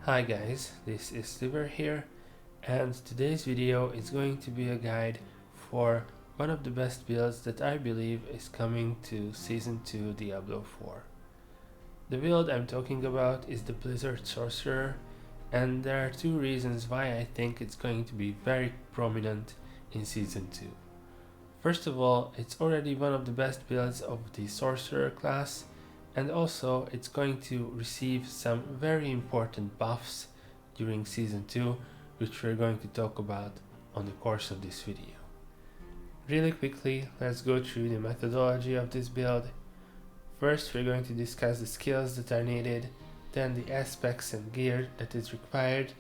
Hi guys, this is Liver here, and today's video is going to be a guide for one of the best builds that I believe is coming to Season 2 Diablo 4. The build I'm talking about is the Blizzard Sorcerer, and there are two reasons why I think it's going to be very prominent in Season 2. First of all, it's already one of the best builds of the Sorcerer class, and also it's going to receive some very important buffs during Season 2, which we're going to talk about on the course of this video. Really quickly, let's go through the methodology of this build. First, we're going to discuss the skills that are needed, then the aspects and gear that is required,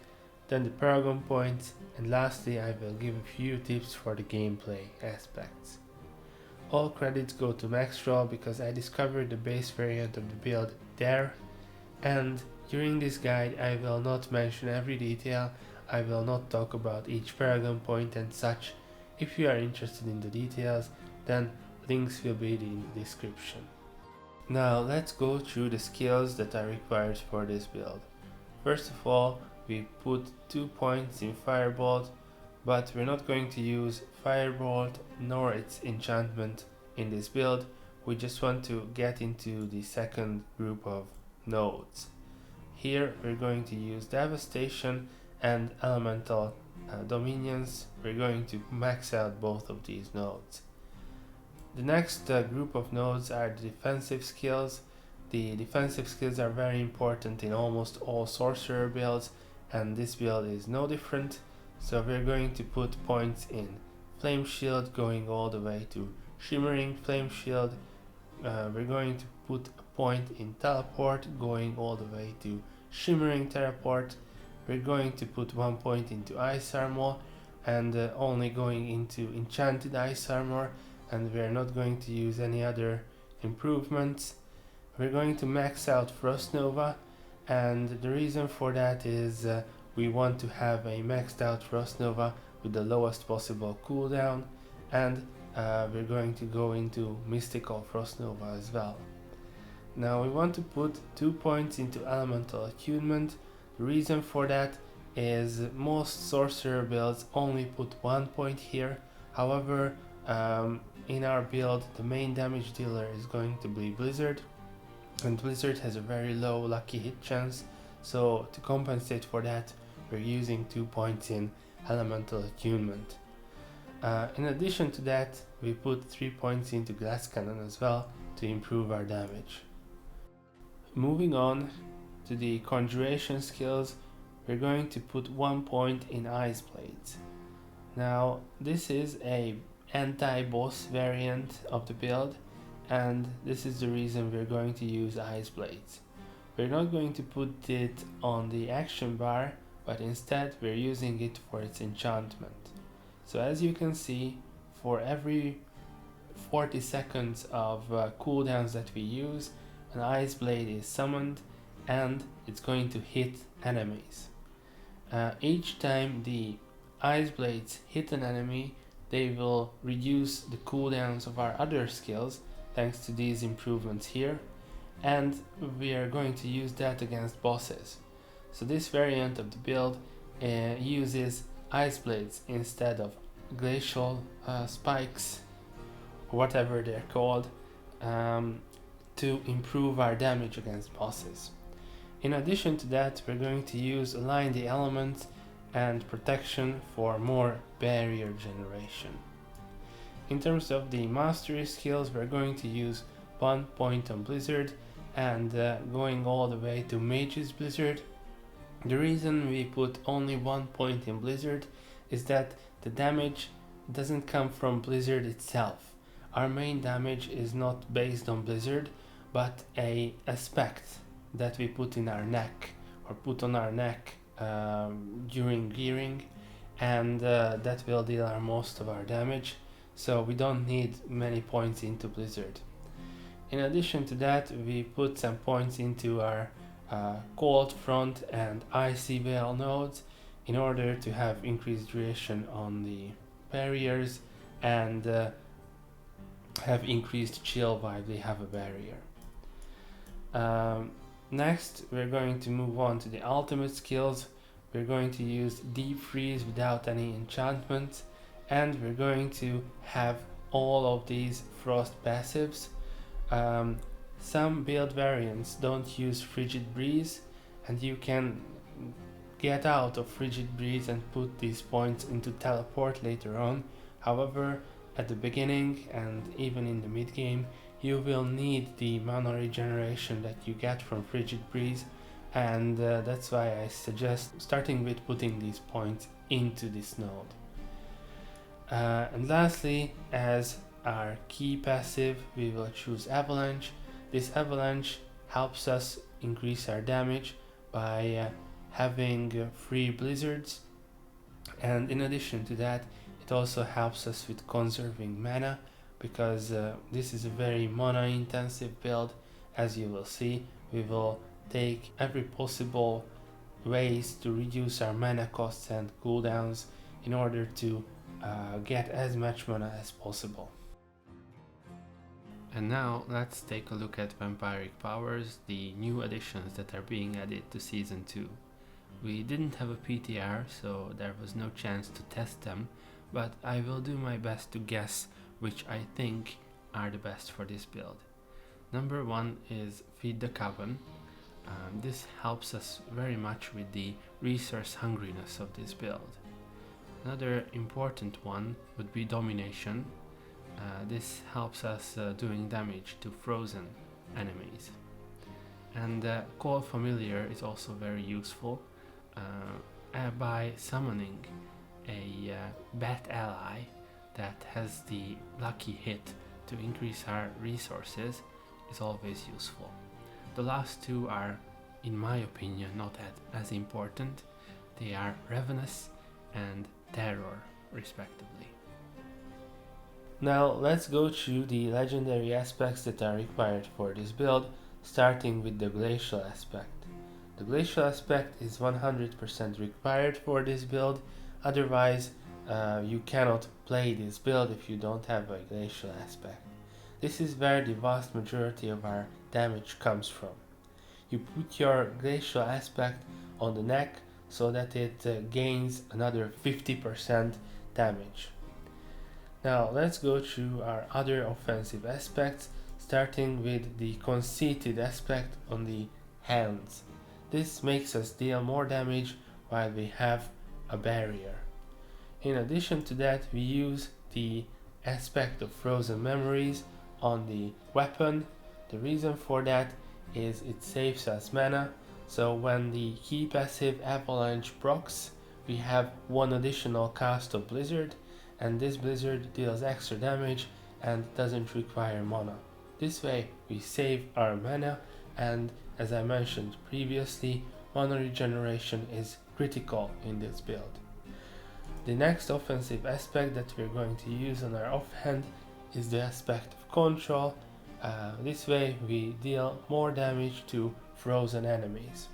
then the Paragon points, and lastly I will give a few tips for the gameplay aspects. All credits go to Maxroll because I discovered the base variant of the build there, and during this guide I will not mention every detail, I will not talk about each Paragon point and such. If you are interested in the details, then links will be in the description. Now let's go through the skills that are required for this build. First of all, we put 2 points in Firebolt, but we're not going to use Firebolt nor its enchantment in this build. We just want to get into the second group of nodes. Here we're going to use Devastation and Elemental Dominions. We're going to max out both of these nodes. The next group of nodes are the defensive skills. The defensive skills are very important in almost all sorcerer builds, and this build is no different. So we're going to put points in Flame Shield going all the way to Shimmering Flame Shield. We're going to put a point in Teleport going all the way to Shimmering Teleport. We're going to put 1 point into Ice Armor and only going into Enchanted Ice Armor, and we're not going to use any other improvements. We're going to max out Frost Nova, and the reason for that is we want to have a maxed out Frost Nova with the lowest possible cooldown, and we're going to go into Mystical Frost Nova as well. Now we want to put 2 points into Elemental Attunement. The reason for that is most sorcerer builds only put 1 point here. However, in our build the main damage dealer is going to be Blizzard, and Blizzard has a very low lucky hit chance, so to compensate for that we're using 2 points in Elemental Attunement. In addition to that, we put 3 points into Glass Cannon as well to improve our damage. Moving on to the Conjuration skills, we're going to put 1 point in Ice Blades. Now this is a anti-boss variant of the build, and this is the reason we're going to use Ice Blades. We're not going to put it on the action bar, but instead we're using it for its enchantment. So as you can see, for every 40 seconds of cooldowns that we use, an Ice Blade is summoned and it's going to hit enemies. Each time the Ice Blades hit an enemy, they will reduce the cooldowns of our other skills thanks to these improvements here, and we are going to use that against bosses. So this variant of the build uses Ice Blades instead of Glacial Spikes, or whatever they're called, to improve our damage against bosses. In addition to that, we're going to use Align the Elements and Protection for more barrier generation. In terms of the mastery skills, we're going to use 1 point on Blizzard and going all the way to Mage's Blizzard. The reason we put only 1 point in Blizzard is that the damage doesn't come from Blizzard itself. Our main damage is not based on Blizzard, but a aspect that we put in our neck or put on our neck during gearing, and that will deal our most of our damage, so we don't need many points into Blizzard. In addition to that, we put some points into our Cold Front and Icy Veil nodes in order to have increased duration on the barriers and have increased chill while they have a barrier. Next, we're going to move on to the ultimate skills. We're going to use Deep Freeze without any enchantment, and we're going to have all of these frost passives. Some build variants don't use Frigid Breeze, and you can get out of Frigid Breeze and put these points into teleport later on. However, at the beginning and even in the mid game, you will need the mana regeneration that you get from Frigid Breeze, and that's why I suggest starting with putting these points into this node. And lastly, as our key passive, we will choose Avalanche. This Avalanche helps us increase our damage by having free blizzards, and in addition to that, it also helps us with conserving mana, because this is a very mana intensive build. As you will see, we will take every possible ways to reduce our mana costs and cooldowns in order to get as much mana as possible. And now let's take a look at Vampiric powers, the new additions that are being added to Season 2. We didn't have a PTR, so there was no chance to test them, but I will do my best to guess which I think are the best for this build. Number 1 is Feed the Coven. This helps us very much with the resource hungriness of this build. Another important one would be Domination. This helps us doing damage to frozen enemies. And Call Familiar is also very useful. By summoning a bat ally that has the lucky hit to increase our resources is always useful. The last two are, in my opinion, not as important. They are Ravenous and Terror, respectively. Now let's go through the legendary aspects that are required for this build, starting with the Glacial aspect. The Glacial aspect is 100% required for this build, otherwise you cannot play this build if you don't have a Glacial aspect. This is where the vast majority of our damage comes from. You put your Glacial aspect on the neck so that it gains another 50% damage. Now let's go through our other offensive aspects, starting with the Conceited aspect on the hands. This makes us deal more damage while we have a barrier. In addition to that, we use the aspect of Frozen Memories on the weapon. The reason for that is it saves us mana, so when the key passive Avalanche procs, we have one additional cast of Blizzard, and this Blizzard deals extra damage and doesn't require mana. This way we save our mana, and as I mentioned previously, mana regeneration is critical in this build. The next offensive aspect that we're going to use on our offhand is the aspect of Control. This way we deal more damage to frozen enemies.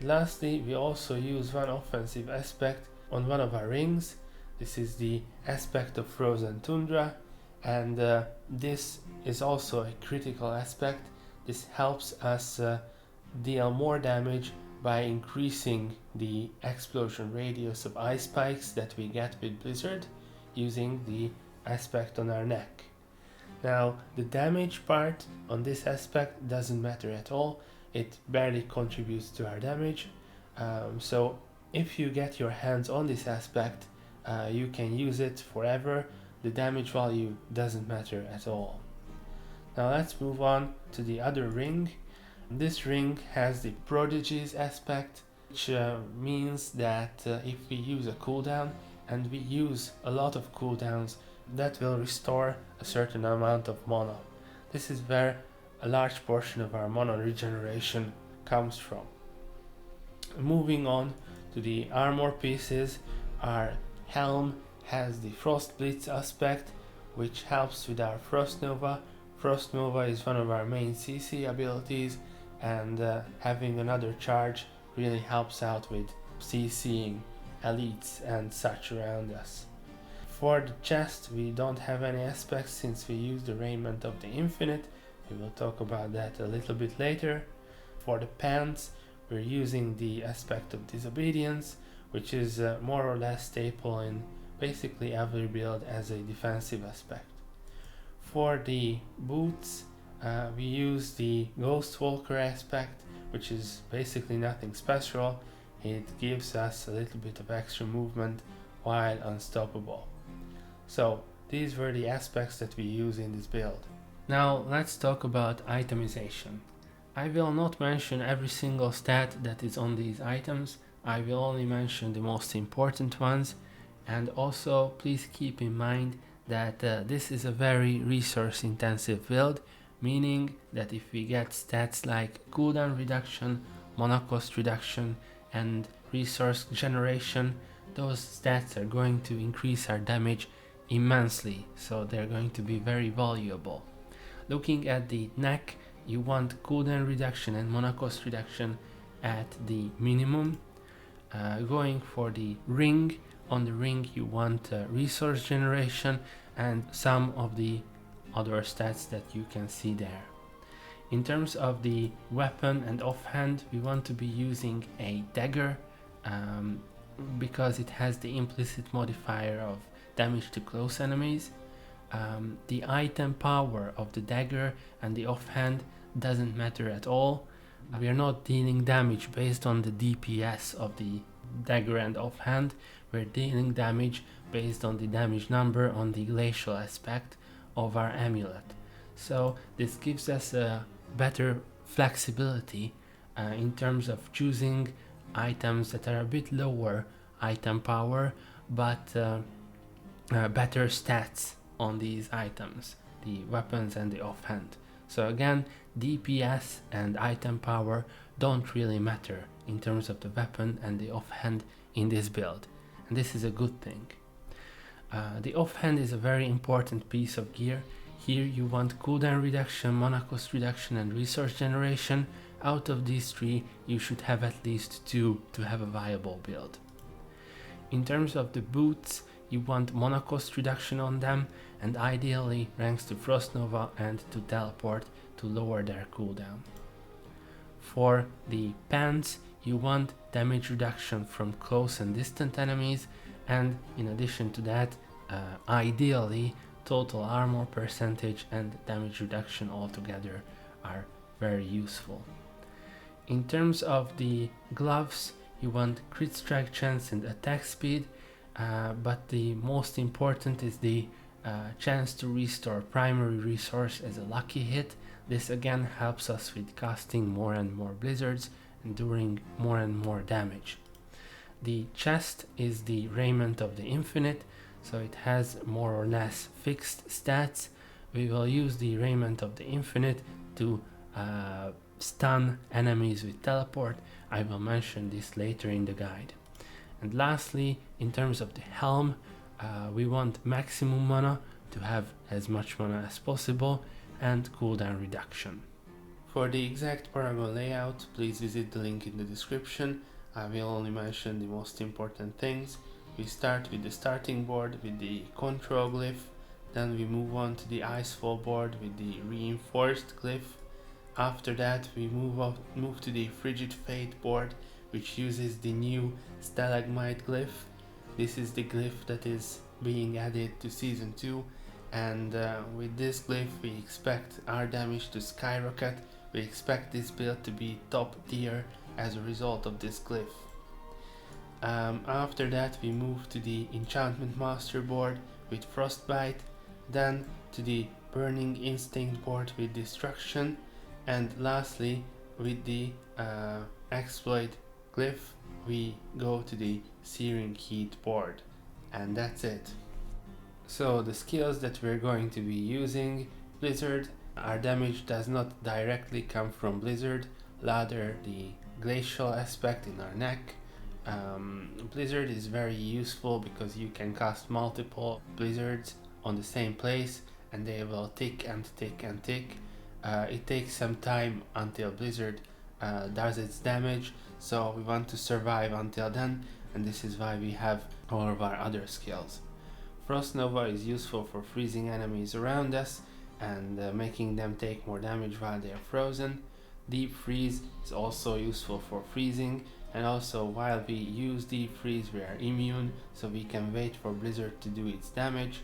Lastly, we also use one offensive aspect on one of our rings. This is the aspect of Frozen Tundra, and this is also a critical aspect. This helps us deal more damage by increasing the explosion radius of ice spikes that we get with Blizzard using the aspect on our neck. Now, the damage part on this aspect doesn't matter at all. It barely contributes to our damage. So if you get your hands on this aspect, you can use it forever. The damage value doesn't matter at all. Now let's move on to the other ring. This ring has the Prodigies aspect, which means that if we use a cooldown, and we use a lot of cooldowns, that will restore a certain amount of mana. This is where a large portion of our mana regeneration comes from. Moving on to the armor pieces, our helm has the Frost Blitz aspect, which helps with our Frost Nova. Frost Nova is one of our main CC abilities, and having another charge really helps out with CCing elites and such around us. For the chest, we don't have any aspects since we use the Raiment of the Infinite. We will talk about that a little bit later. for the pants, we're using the aspect of disobedience, which is more or less staple in basically every build as a defensive aspect. For the boots, we use the Ghost Walker aspect, which is basically nothing special. It gives us a little bit of extra movement while unstoppable. So these were the aspects that we use in this build. Now let's talk about itemization. I will not mention every single stat that is on these items. I will only mention the most important ones, and also please keep in mind that this is a very resource intensive build, meaning that if we get stats like cooldown reduction, mana cost reduction and resource generation, those stats are going to increase our damage immensely, so they're going to be very valuable. Looking at the neck, you want cooldown reduction and mana cost reduction at the minimum. Going for the ring, on the ring you want resource generation and some of the other stats that you can see there. In terms of the weapon and offhand, we want to be using a dagger because it has the implicit modifier of damage to close enemies. The item power of the dagger and the offhand doesn't matter at all. We are not dealing damage based on the DPS of the dagger and offhand. We're dealing damage based on the damage number on the glacial aspect of our amulet. So this gives us a better flexibility in terms of choosing items that are a bit lower item power but better stats on these items, the weapons and the offhand. So again, DPS and item power don't really matter in terms of the weapon and the offhand in this build, and this is a good thing. The offhand is a very important piece of gear. Here you want cooldown reduction, mana cost reduction and resource generation. Out of these three you should have at least two to have a viable build. In terms of the boots, you want mana cost reduction on them and ideally ranks to Frost Nova and to teleport to lower their cooldown. For the pants, you want damage reduction from close and distant enemies, and in addition to that, ideally total armor percentage and damage reduction altogether are very useful. In terms of the gloves, you want crit strike chance and attack speed, but the most important is the chance to restore primary resource as a lucky hit. This again helps us with casting more and more blizzards and doing more and more damage. The chest is the raiment of the infinite, so it has more or less fixed stats. We will use the raiment of the infinite to stun enemies with teleport. I will mention this later in the guide. And lastly, in terms of the helm, we want maximum mana to have as much mana as possible and cooldown reduction. For the exact Paragon layout, please visit the link in the description. I will only mention the most important things. We start with the starting board with the control glyph, then we move on to the icefall board with the reinforced glyph. After that we move to the frigid fate board, which uses the new stalagmite glyph. This is the glyph that is being added to season 2, and with this glyph we expect our damage to skyrocket. We expect this build to be top tier as a result of this glyph. After that we move to the enchantment master board with frostbite, then to the burning instinct board with destruction, and lastly with the exploit glyph we go to the searing heat board, and that's it. So the skills that we're going to be using: Blizzard. Our damage does not directly come from Blizzard, rather the glacial aspect in our neck. Blizzard is very useful because you can cast multiple blizzards on the same place and they will tick and tick and tick. It takes some time until Blizzard does its damage, so we want to survive until then, and this is why we have all of our other skills. Frost Nova is useful for freezing enemies around us and making them take more damage while they are frozen. Deep Freeze is also useful for freezing, and also while we use Deep Freeze we are immune, so we can wait for Blizzard to do its damage.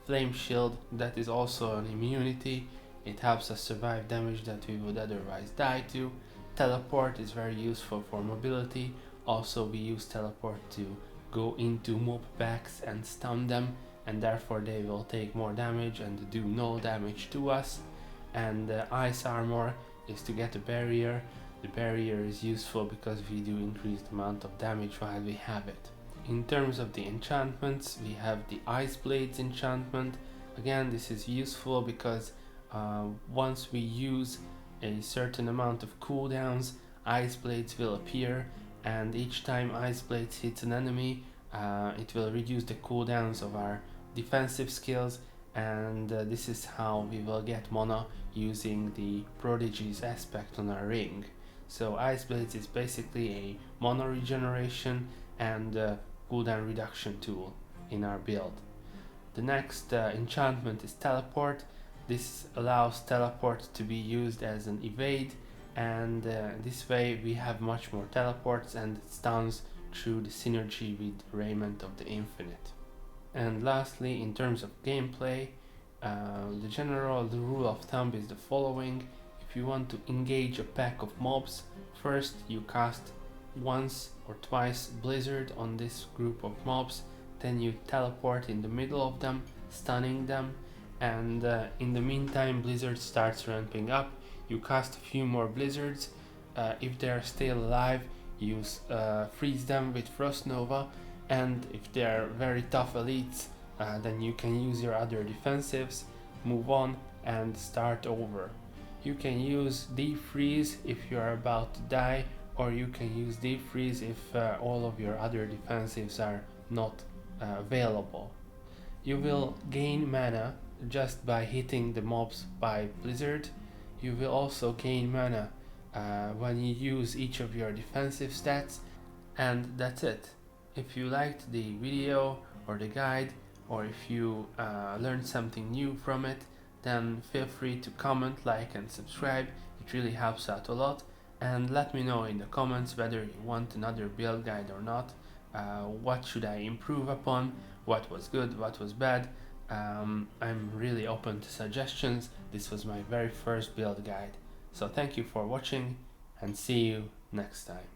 Flame Shield, that is also an immunity, it helps us survive damage that we would otherwise die to. Teleport is very useful for mobility, also we use Teleport to go into mob packs and stun them, and therefore they will take more damage and do no damage to us. And Ice Armor is to get a barrier. The barrier is useful because we do increased amount of damage while we have it. In terms of the enchantments, we have the Ice Blades enchantment. Again, this is useful because once we use a certain amount of cooldowns, Ice Blades will appear, and each time Ice Blades hits an enemy, it will reduce the cooldowns of our defensive skills, and this is how we will get mana using the Prodigy's aspect on our ring. So Ice Blades is basically a mana regeneration and cooldown reduction tool in our build. The next enchantment is Teleport. This allows Teleport to be used as an evade, and this way we have much more teleports and stuns through the synergy with Raiment of the Infinite. And lastly, in terms of gameplay, the rule of thumb is the following. If you want to engage a pack of mobs, first you cast once or twice Blizzard on this group of mobs, then you teleport in the middle of them, stunning them, and in the meantime Blizzard starts ramping up. You cast a few more Blizzards. If they are still alive, you freeze them with Frost Nova, and if they are very tough elites, then you can use your other defensives, move on and start over. You can use Deep Freeze if you are about to die, or you can use Deep Freeze if all of your other defensives are not available. You will gain mana just by hitting the mobs by Blizzard. You will also gain mana when you use each of your defensive stats, and that's it. If you liked the video or the guide, or if you learned something new from it, then feel free to comment, like and subscribe. It really helps out a lot, and let me know in the comments whether you want another build guide or not. What should I improve upon, what was good, what was bad. I'm really open to suggestions. This was my very first build guide. So thank you for watching, and see you next time.